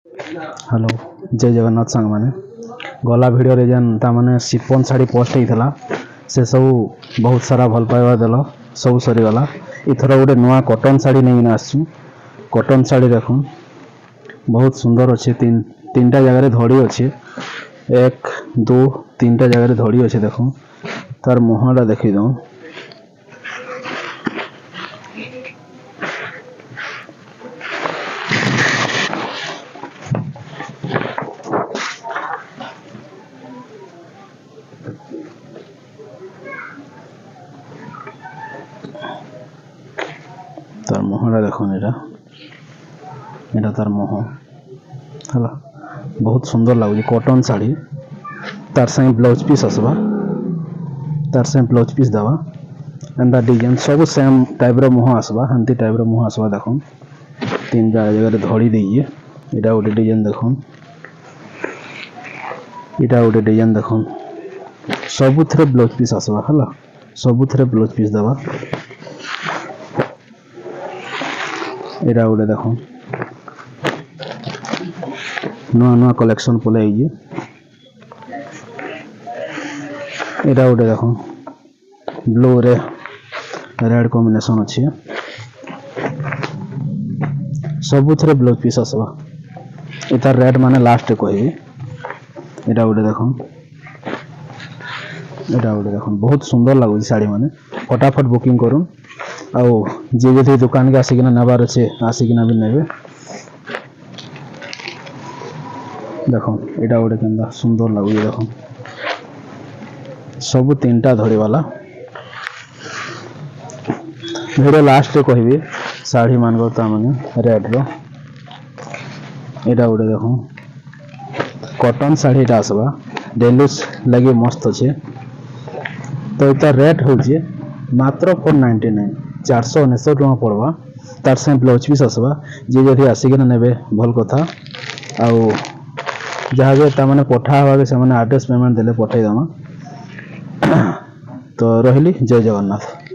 Hello जय जगन्नाथ सांग मैंने गला भिडियो जेन ताने सिफन शाढ़ी पोस्ट होता से सब बहुत सारा भल पाइबा देल सब सरीगला इथर गोटे नुआ कटन शाढ़ी नहीं आसू कटन शाढ़ी देख बहुत सुंदर अच्छे तीन टा जगह धड़ी अच्छे 1 2 3 टा जगह धड़ी अच्छे देख तार मुहटा देखी दो तार मुहटा देख एटा तार मुह है बहुत सुंदर लगुच कटन शाढ़ी तार संगे ब्लाउज पीस आसवा तार संगे ब्लाउज पीस दवा एंता डिजाइन सब सेम टाइप रो मुह आसवा हंती टाइप रो मुह आसवा देख 3 जगह धड़ी दीजिए इटा गोटे डिजाइन देख इटा गोटे डिजाइन देख सबुथ ब्लाउज पीस आसवा है सबुथ ब्लाउज पीस दवा एटा गोटे देख नुआ नुआ कलेक्शन पले एटा गोटे देख ब्लू रे रेड कॉम्बिनेशन अच्छे सबुथ ब्लाउज पीस आसवा इतार रेट माने लास्ट कहि एटा गोटे देख बहुत सुंदर लगुच शाढ़ी माने फटाफट बुकिंग करूँ आउ जे दुकान के आसिक नबार अच्छे आसिक भी नेबे देख एटा गोटे के सुंदर लगुच देख सब 3 टा धड़ी वाला वीडियो लास्ट कहबी शाढ़ी मान रेड रो एटा गोटे देख कटन शाढ़ी आसवा डेली लगे मस्त अच्छे तो इतार रेट हूँ मात्र 499 499 टका पड़वा तार से ब्लाउज पीस आसवा जी जदि आसिक नेबे भल कथा आउ जहाँ भी ताने पठा हवा से एड्रेस पेमेंट देले पठे देमा तो रही जय जगन्नाथ।